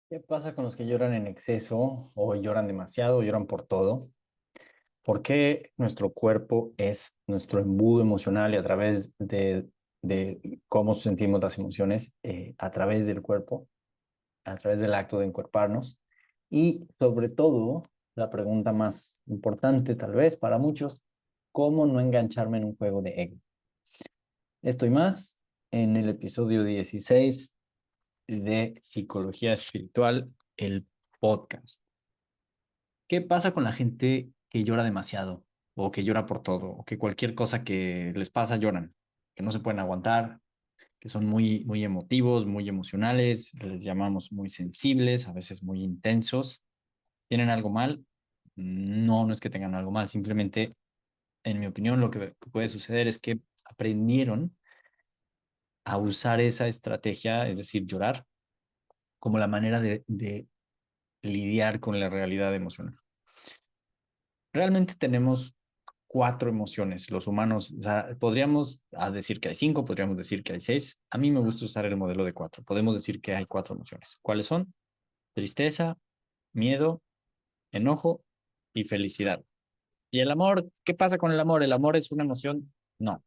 ¿Qué pasa con los que lloran en exceso o lloran demasiado o lloran por todo? ¿Por qué nuestro cuerpo es nuestro embudo emocional y a través de cómo sentimos las emociones, a través del cuerpo, a través del acto de encuerparnos? Y sobre todo, la pregunta más importante tal vez para muchos, ¿cómo no engancharme en un juego de ego? Estoy más en el episodio 16 de Psicología Espiritual, el podcast. ¿Qué pasa con la gente que llora demasiado o que llora por todo o que cualquier cosa que les pasa lloran, que no se pueden aguantar, que son muy emotivos, muy emocionales, les llamamos muy sensibles, a veces muy intensos? ¿Tienen algo mal? No, no es que tengan algo mal, simplemente, en mi opinión, lo que puede suceder es que aprendieron a usar esa estrategia, es decir, llorar, como la manera de lidiar con la realidad emocional. Realmente tenemos cuatro emociones, los humanos. O sea, podríamos decir que hay cinco, podríamos decir que hay seis. A mí me gusta usar el modelo de cuatro. Podemos decir que hay cuatro emociones. ¿Cuáles son? Tristeza, miedo, enojo y felicidad. ¿Y el amor? ¿Qué pasa con el amor? ¿El amor es una emoción? No.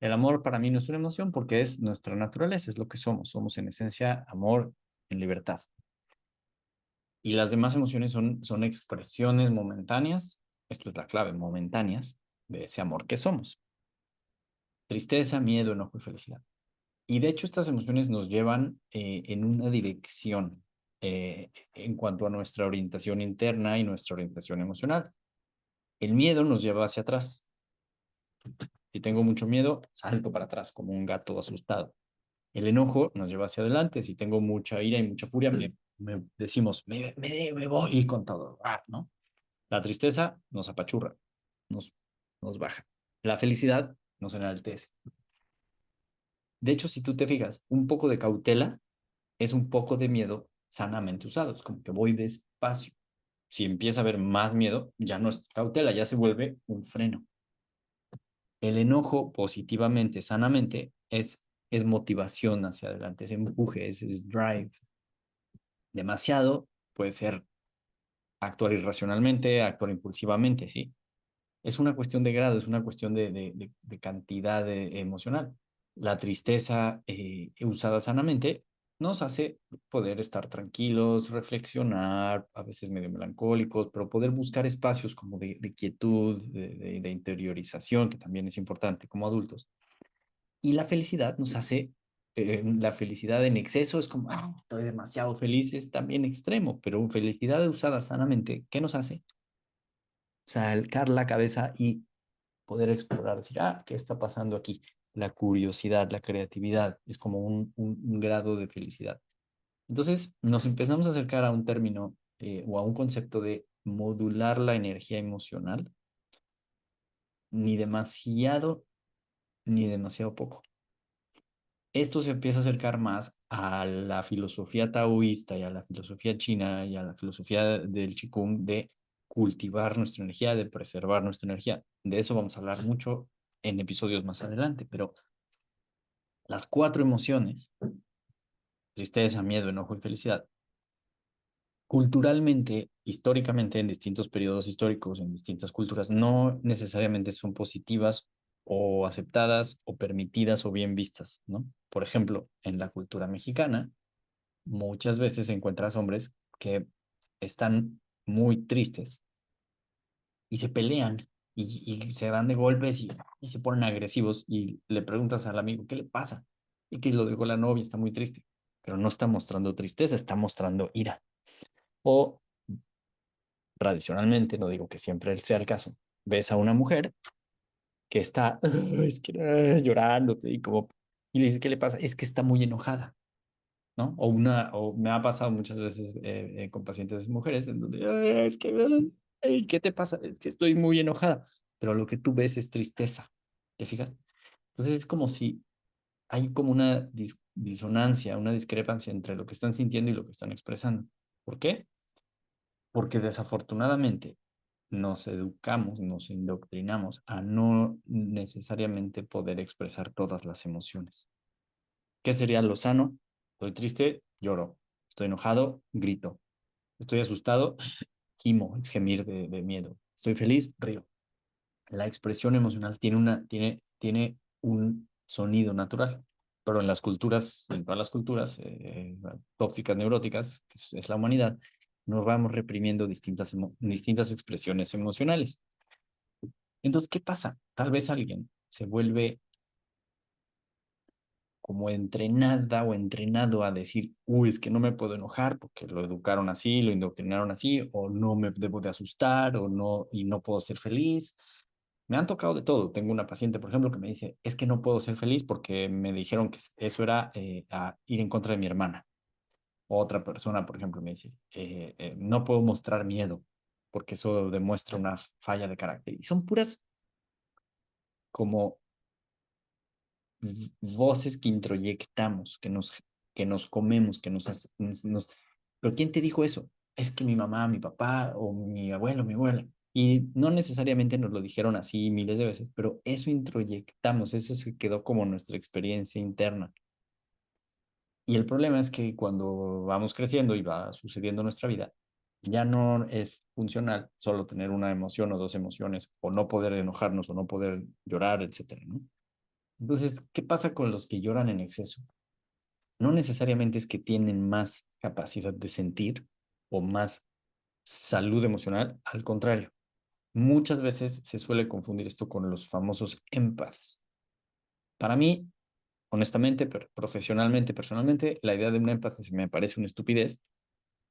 El amor para mí no es una emoción porque es nuestra naturaleza, es lo que somos. Somos en esencia amor en libertad. Y las demás emociones son expresiones momentáneas, esto es la clave, momentáneas, de ese amor que somos. Tristeza, miedo, enojo y felicidad. Y de hecho estas emociones nos llevan en una dirección en cuanto a nuestra orientación interna y nuestra orientación emocional. El miedo nos lleva hacia atrás. Si tengo mucho miedo, salto para atrás como un gato asustado. El enojo nos lleva hacia adelante. Si tengo mucha ira y mucha furia, decimos, me voy con todo, ¿no? La tristeza nos apachurra, nos, nos baja. La felicidad nos enaltece. De hecho, si tú te fijas, un poco de cautela es un poco de miedo sanamente usado. Es como que voy despacio. Si empieza a haber más miedo, ya no es cautela, ya se vuelve un freno. El enojo positivamente, sanamente, es motivación hacia adelante, es empuje, es drive. Demasiado puede ser actuar irracionalmente, actuar impulsivamente, ¿sí? Es una cuestión de grado, es una cuestión de cantidad emocional. La tristeza usada sanamente nos hace poder estar tranquilos, reflexionar, a veces medio melancólicos, pero poder buscar espacios como de quietud, de interiorización, que también es importante como adultos. Y la felicidad nos hace, la felicidad en exceso es como, estoy demasiado feliz, es también extremo, pero felicidad usada sanamente, ¿qué nos hace? Salcar la cabeza y poder explorar, decir, ¿qué está pasando aquí? La curiosidad, la creatividad, es como un grado de felicidad. Entonces, nos empezamos a acercar a un término o a un concepto de modular la energía emocional, ni demasiado ni demasiado poco. Esto se empieza a acercar más a la filosofía taoísta y a la filosofía china y a la filosofía del Qigong de cultivar nuestra energía, de preservar nuestra energía. De eso vamos a hablar mucho en episodios más adelante, pero las cuatro emociones, tristeza, miedo, enojo y felicidad, culturalmente, históricamente, en distintos periodos históricos, en distintas culturas, no necesariamente son positivas o aceptadas o permitidas o bien vistas, ¿no? Por ejemplo, en la cultura mexicana, muchas veces encuentras hombres que están muy tristes y se pelean y se dan de golpes y se ponen agresivos y le preguntas al amigo, ¿qué le pasa? Y que lo dejó la novia, está muy triste, pero no está mostrando tristeza, está mostrando ira. O tradicionalmente, no digo que siempre sea el caso, ves a una mujer que está es que, llorando y le dices, ¿qué le pasa? Es que está muy enojada. ¿No? O me ha pasado muchas veces con pacientes mujeres en donde, es que, ¿qué te pasa? Es que estoy muy enojada, pero lo que tú ves es tristeza, ¿te fijas? Entonces es como si hay como una disonancia, una discrepancia entre lo que están sintiendo y lo que están expresando. ¿Por qué? Porque desafortunadamente nos educamos, nos indoctrinamos a no necesariamente poder expresar todas las emociones. ¿Qué sería lo sano? Estoy triste, lloro. Estoy enojado, grito. Estoy asustado, gimo, es gemir de miedo. Estoy feliz, río. La expresión emocional tiene un sonido natural, pero en las culturas, en todas las culturas tóxicas, neuróticas, que es la humanidad, nos vamos reprimiendo distintas expresiones emocionales. Entonces, ¿qué pasa? Tal vez alguien se vuelve como entrenada o entrenado a decir, uy, es que no me puedo enojar porque lo educaron así, lo indoctrinaron así, o no me debo de asustar, o no, y no puedo ser feliz. Me han tocado de todo. Tengo una paciente, por ejemplo, que me dice, es que no puedo ser feliz porque me dijeron que eso era a ir en contra de mi hermana. Otra persona, por ejemplo, me dice, no puedo mostrar miedo porque eso demuestra una falla de carácter. Y son puras como voces que introyectamos, que nos comemos, Pero ¿quién te dijo eso? Es que mi mamá, mi papá o mi abuelo, mi abuela. Y no necesariamente nos lo dijeron así miles de veces, pero eso introyectamos, eso se quedó como nuestra experiencia interna. Y el problema es que cuando vamos creciendo y va sucediendo en nuestra vida, ya no es funcional solo tener una emoción o dos emociones, o no poder enojarnos o no poder llorar, etcétera, ¿no? Entonces, ¿qué pasa con los que lloran en exceso? No necesariamente es que tienen más capacidad de sentir o más salud emocional, al contrario. Muchas veces se suele confundir esto con los famosos empaths. Para mí, honestamente, pero profesionalmente, personalmente, la idea de un empath me parece una estupidez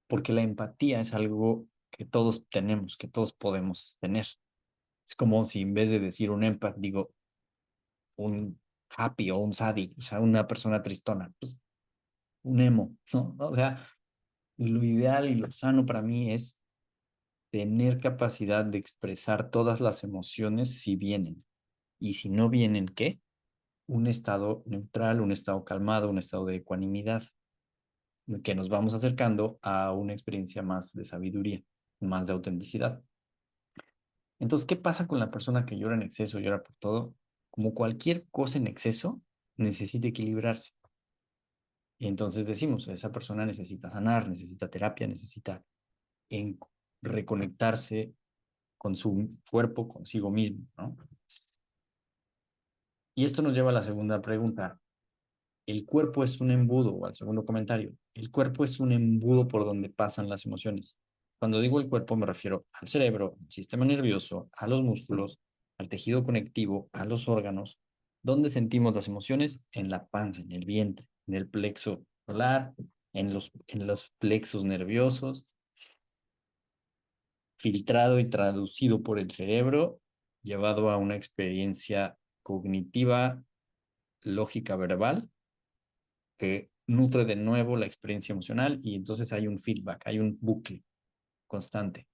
porque la empatía es algo que todos tenemos, que todos podemos tener. Es como si en vez de decir un empath, digo un happy o un saddy, o sea, una persona tristona, pues un emo, ¿no? O sea, lo ideal y lo sano para mí es tener capacidad de expresar todas las emociones si vienen. Y si no vienen, ¿qué? Un estado neutral, un estado calmado, un estado de ecuanimidad, que nos vamos acercando a una experiencia más de sabiduría, más de autenticidad. Entonces, ¿qué pasa con la persona que llora en exceso, llora por todo? Como cualquier cosa en exceso, necesita equilibrarse. Y entonces decimos, esa persona necesita sanar, necesita terapia, necesita en reconectarse con su cuerpo, consigo mismo, ¿no? Y esto nos lleva a la segunda pregunta. ¿El cuerpo es un embudo? O al segundo comentario. El cuerpo es un embudo por donde pasan las emociones. Cuando digo el cuerpo me refiero al cerebro, al sistema nervioso, a los músculos, al tejido conectivo, a los órganos. ¿Dónde sentimos las emociones? En la panza, en el vientre, en el plexo solar, en los plexos nerviosos, filtrado y traducido por el cerebro, llevado a una experiencia cognitiva, lógica, verbal, que nutre de nuevo la experiencia emocional y entonces hay un feedback, hay un bucle constante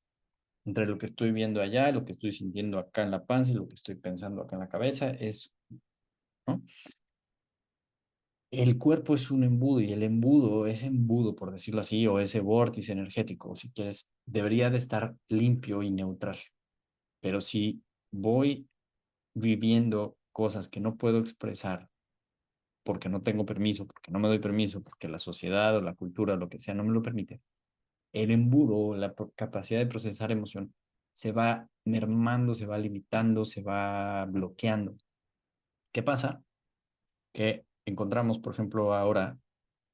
entre lo que estoy viendo allá, lo que estoy sintiendo acá en la panza y lo que estoy pensando acá en la cabeza, ¿no? El cuerpo es un embudo y el embudo, ese embudo, por decirlo así, o ese vórtice energético, si quieres, debería de estar limpio y neutral. Pero si voy viviendo cosas que no puedo expresar porque no tengo permiso, porque no me doy permiso, porque la sociedad o la cultura o lo que sea no me lo permite, el embudo, la capacidad de procesar emoción, se va mermando, se va limitando, se va bloqueando. ¿Qué pasa? Que encontramos, por ejemplo, ahora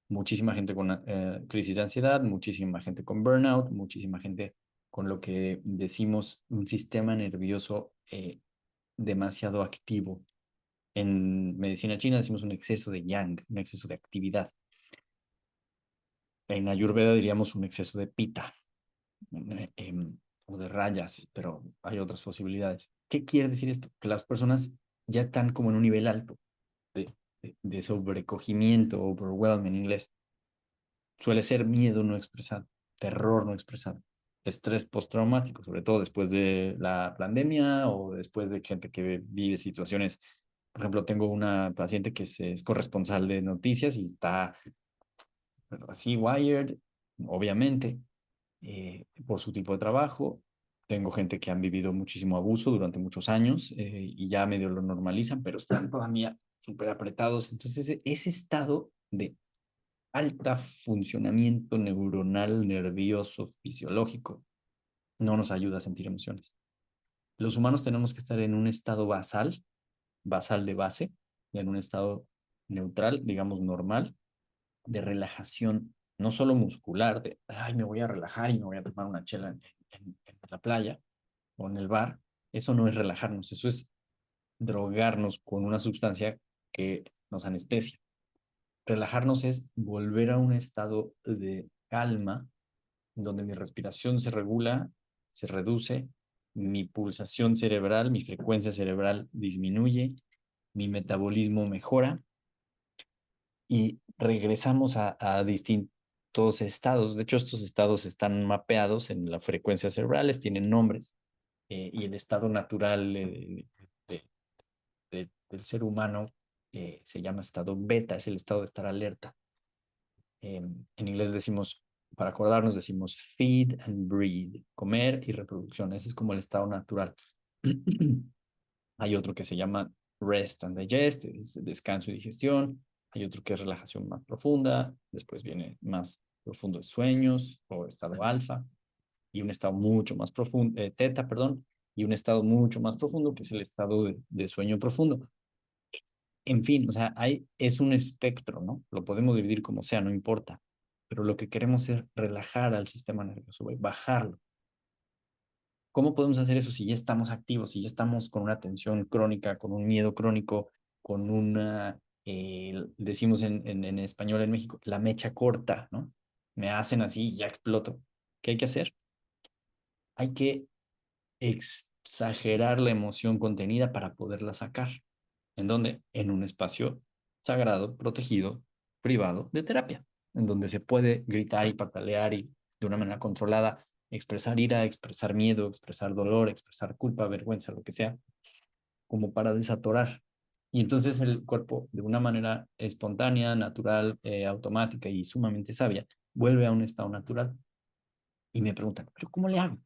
muchísima gente con crisis de ansiedad, muchísima gente con burnout, muchísima gente con lo que decimos un sistema nervioso demasiado activo. En medicina china decimos un exceso de yang, un exceso de actividad. En Ayurveda diríamos un exceso de pita o de rayas, pero hay otras posibilidades. ¿Qué quiere decir esto? Que las personas ya están como en un nivel alto de sobrecogimiento, overwhelm en inglés. Suele ser miedo no expresado, terror no expresado, estrés postraumático, sobre todo después de la pandemia o después de gente que vive situaciones. Por ejemplo, tengo una paciente que es corresponsal de noticias y está así wired, obviamente, por su tipo de trabajo. Tengo gente que han vivido muchísimo abuso durante muchos años y ya medio lo normalizan, pero están todavía súper apretados. Entonces, ese estado de alta funcionamiento neuronal, nervioso, fisiológico, no nos ayuda a sentir emociones. Los humanos tenemos que estar en un estado basal de base, y en un estado neutral, digamos normal, de relajación, no solo muscular, de, ay, me voy a relajar y me voy a tomar una chela en la playa o en el bar. Eso no es relajarnos, eso es drogarnos con una sustancia que nos anestesia. Relajarnos es volver a un estado de calma, donde mi respiración se regula, se reduce, mi pulsación cerebral, mi frecuencia cerebral disminuye, mi metabolismo mejora y regresamos a distintos estados. De hecho, estos estados están mapeados en las frecuencias cerebrales, tienen nombres, y el estado natural de, del ser humano se llama estado beta, es el estado de estar alerta. En inglés decimos, para acordarnos, decimos feed and breed, comer y reproducción. Ese es como el estado natural. Hay otro que se llama rest and digest, es descanso y digestión. Hay otro que es relajación más profunda. Después viene más profundo de sueños o estado alfa. Y un estado mucho más profundo, teta, perdón. Y un estado mucho más profundo que es el estado de sueño profundo. En fin, o sea, es un espectro, ¿no? Lo podemos dividir como sea, no importa. Pero lo que queremos es relajar al sistema nervioso, bajarlo. ¿Cómo podemos hacer eso si ya estamos activos, si ya estamos con una tensión crónica, con un miedo crónico, con una, decimos en español en México, la mecha corta, ¿no? Me hacen así y ya exploto. ¿Qué hay que hacer? Hay que exagerar la emoción contenida para poderla sacar. ¿En dónde? En un espacio sagrado, protegido, privado de terapia, en donde se puede gritar y patalear y de una manera controlada expresar ira, expresar miedo, expresar dolor, expresar culpa, vergüenza, lo que sea, como para desatorar. Y entonces el cuerpo, de una manera espontánea, natural, automática y sumamente sabia, vuelve a un estado natural. Y me preguntan, ¿pero cómo le hago?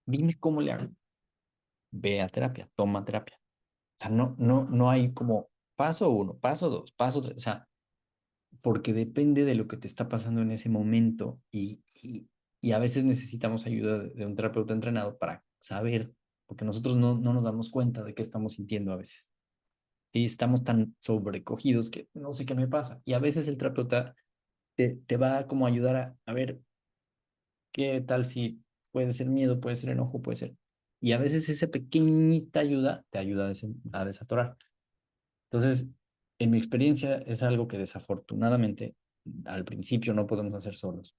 Dime cómo le hago. Ve a terapia, toma terapia. O sea, no hay como paso uno, paso dos, paso tres. O sea, porque depende de lo que te está pasando en ese momento y a veces necesitamos ayuda de un terapeuta entrenado para saber, porque nosotros no nos damos cuenta de qué estamos sintiendo a veces. Y estamos tan sobrecogidos que no sé qué me pasa. Y a veces el terapeuta te va a como ayudar a ver qué tal si puede ser miedo, puede ser enojo, puede ser. Y a veces esa pequeñita ayuda te ayuda a desatorar. Entonces, en mi experiencia es algo que desafortunadamente al principio no podemos hacer solos.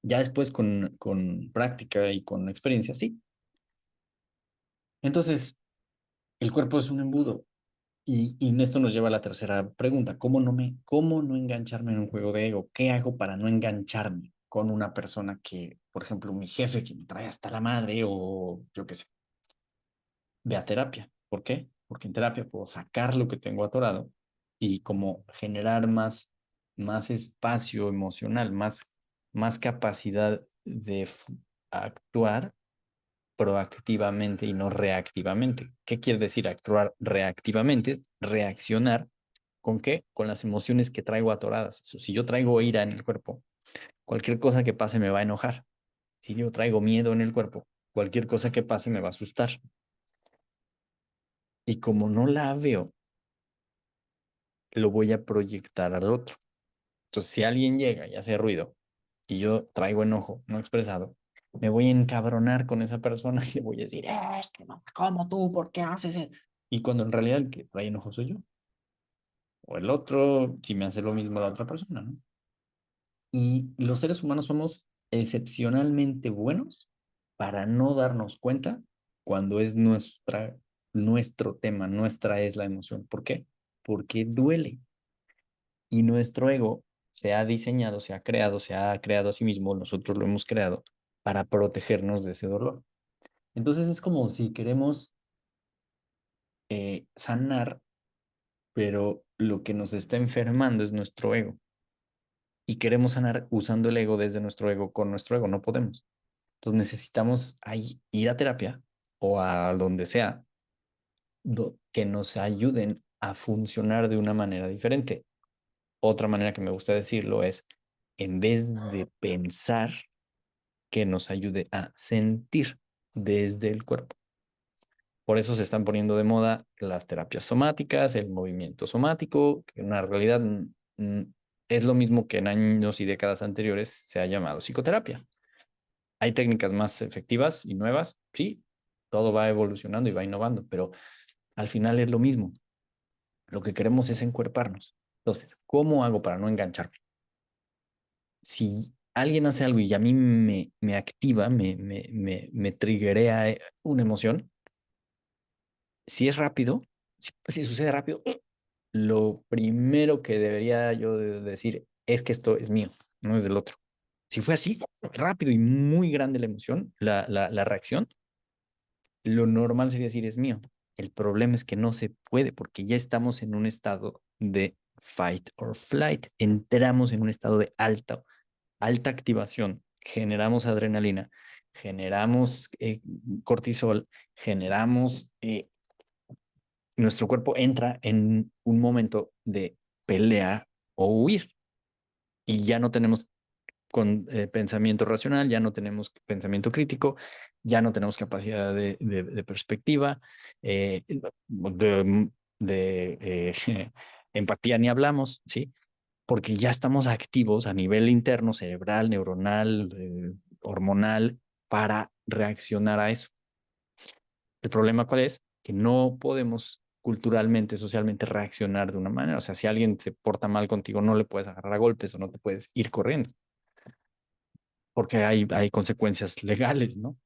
Ya después con práctica y con experiencia, sí. Entonces, el cuerpo es un embudo. Y esto nos lleva a la tercera pregunta. Cómo no engancharme en un juego de ego? ¿Qué hago para no engancharme con una persona que, por ejemplo, mi jefe que me trae hasta la madre o yo qué sé, ve a terapia? ¿Por qué? Porque en terapia puedo sacar lo que tengo atorado y como generar más espacio emocional, más capacidad de actuar proactivamente y no reactivamente. ¿Qué quiere decir actuar reactivamente? Reaccionar. ¿Con qué? Con las emociones que traigo atoradas. Si yo traigo ira en el cuerpo, cualquier cosa que pase me va a enojar. Si yo traigo miedo en el cuerpo, cualquier cosa que pase me va a asustar. Y como no la veo, lo voy a proyectar al otro. Entonces, si alguien llega y hace ruido y yo traigo enojo no expresado, me voy a encabronar con esa persona y le voy a decir, es que no, ¿cómo tú? ¿Por qué haces eso? Y cuando en realidad el que trae enojo soy yo. O el otro, si me hace lo mismo la otra persona, ¿no? Y los seres humanos somos excepcionalmente buenos para no darnos cuenta cuando es nuestro tema, nuestra es la emoción. ¿Por qué? Porque duele. Y nuestro ego se ha diseñado, se ha creado a sí mismo, nosotros lo hemos creado para protegernos de ese dolor. Entonces es como si queremos sanar, pero lo que nos está enfermando es nuestro ego. Y queremos sanar usando el ego desde nuestro ego con nuestro ego, no podemos. Entonces necesitamos ahí ir a terapia o a donde sea que nos ayuden a funcionar de una manera diferente. otra manera que me gusta decirlo es, en vez de pensar, que nos ayude a sentir desde el cuerpo. Por eso se están poniendo de moda las terapias somáticas, el movimiento somático, que en la realidad es lo mismo que en años y décadas anteriores se ha llamado psicoterapia. Hay técnicas más efectivas y nuevas, sí, todo va evolucionando y va innovando, pero al final es lo mismo. Lo que queremos es encuerparnos. Entonces, ¿cómo hago para no engancharme? Si alguien hace algo y a mí me activa, me triggerea una emoción, si es rápido, si sucede rápido, lo primero que debería yo de decir es que esto es mío, no es del otro. Si fue así, rápido y muy grande la emoción, la reacción, lo normal sería decir es mío. El problema es que no se puede porque ya estamos en un estado de fight or flight. Entramos en un estado de alta activación. Generamos adrenalina, generamos cortisol, generamos nuestro cuerpo entra en un momento de pelea o huir y ya no tenemos pensamiento racional, ya no tenemos pensamiento crítico, ya no tenemos capacidad de perspectiva, empatía ni hablamos, ¿sí? Porque ya estamos activos a nivel interno, cerebral, neuronal, hormonal, para reaccionar a eso. ¿El problema cuál es? Que no podemos culturalmente, socialmente reaccionar de una manera. O sea, si alguien se porta mal contigo, no le puedes agarrar a golpes o no te puedes ir corriendo, porque hay consecuencias legales, ¿no?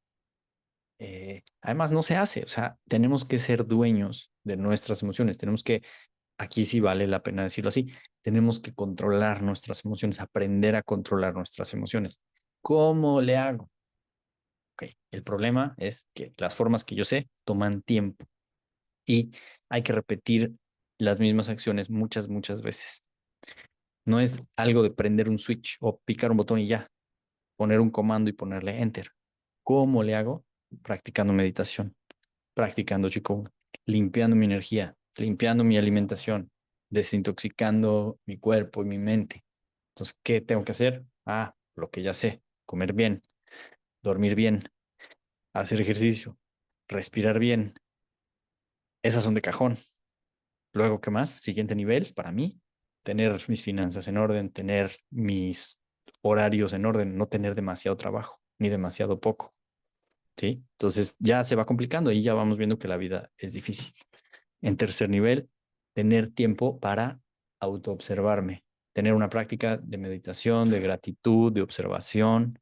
Además, no se hace. O sea, tenemos que ser dueños de nuestras emociones. Tenemos que, aquí sí vale la pena decirlo así, tenemos que controlar nuestras emociones, aprender a controlar nuestras emociones. ¿Cómo le hago? Ok, el problema es que las formas que yo sé toman tiempo y hay que repetir las mismas acciones muchas veces. No es algo de prender un switch o picar un botón y ya, poner un comando y ponerle enter. ¿Cómo le hago? Practicando meditación, practicando Qigong, limpiando mi energía, limpiando mi alimentación, desintoxicando mi cuerpo y mi mente. Entonces, ¿qué tengo que hacer? Ah, lo que ya sé, comer bien, dormir bien, hacer ejercicio, respirar bien. Esas son de cajón. Luego, ¿qué más? Siguiente nivel para mí, tener mis finanzas en orden, tener mis horarios en orden, no tener demasiado trabajo ni demasiado poco, ¿sí? Entonces ya se va complicando y ya vamos viendo que la vida es difícil. En tercer nivel, tener tiempo para autoobservarme, tener una práctica de meditación, de gratitud, de observación.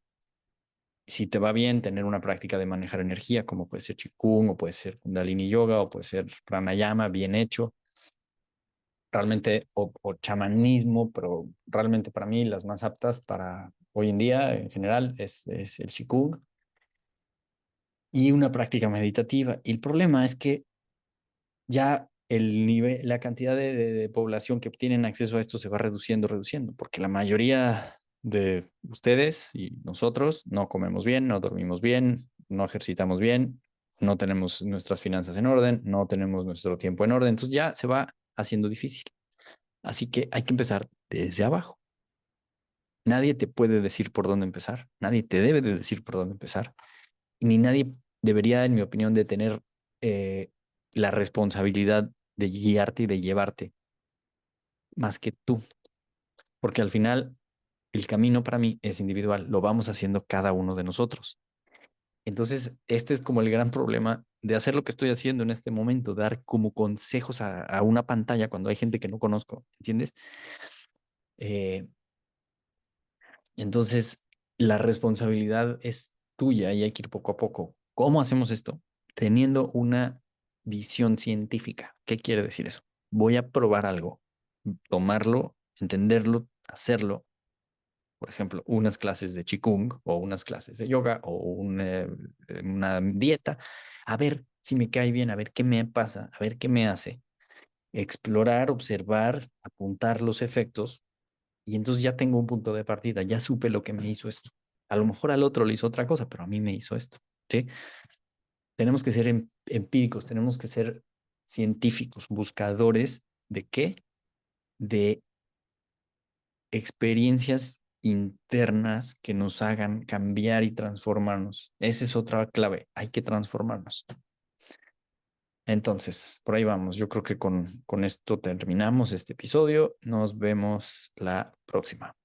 Si te va bien, tener una práctica de manejar energía, como puede ser Qigong, o puede ser Kundalini Yoga, o puede ser Pranayama, bien hecho realmente, o chamanismo, pero realmente para mí las más aptas para hoy en día en general es el Qigong y una práctica meditativa. Y el problema es que ya el nivel, la cantidad de población que tienen acceso a esto se va reduciendo, porque la mayoría de ustedes y nosotros no comemos bien, no dormimos bien, no ejercitamos bien, no tenemos nuestras finanzas en orden, no tenemos nuestro tiempo en orden, entonces ya se va haciendo difícil. Así que hay que empezar desde abajo. Nadie te puede decir por dónde empezar, nadie te debe de decir por dónde empezar, ni nadie debería, en mi opinión, de tener eh, la responsabilidad de guiarte y de llevarte más que tú, porque al final el camino para mí es individual, lo vamos haciendo cada uno de nosotros. Entonces, este es como el gran problema de hacer lo que estoy haciendo en este momento, dar como consejos a una pantalla cuando hay gente que no conozco, ¿entiendes? Eh, Entonces, la responsabilidad es tuya y hay que ir poco a poco. ¿Cómo hacemos esto? Teniendo una visión científica. ¿Qué quiere decir eso? Voy a probar algo, tomarlo, entenderlo, hacerlo. Por ejemplo, unas clases de Qigong o unas clases de yoga o una dieta. A ver si me cae bien, a ver qué me pasa, a ver qué me hace. Explorar, observar, apuntar los efectos y entonces ya tengo un punto de partida, ya supe lo que me hizo esto. A lo mejor al otro le hizo otra cosa, pero a mí me hizo esto, ¿sí? Tenemos que ser empíricos, tenemos que ser científicos, buscadores de qué? De experiencias internas que nos hagan cambiar y transformarnos. Esa es otra clave. Hay que transformarnos. Entonces, por ahí vamos. Yo creo que con esto terminamos este episodio. Nos vemos la próxima.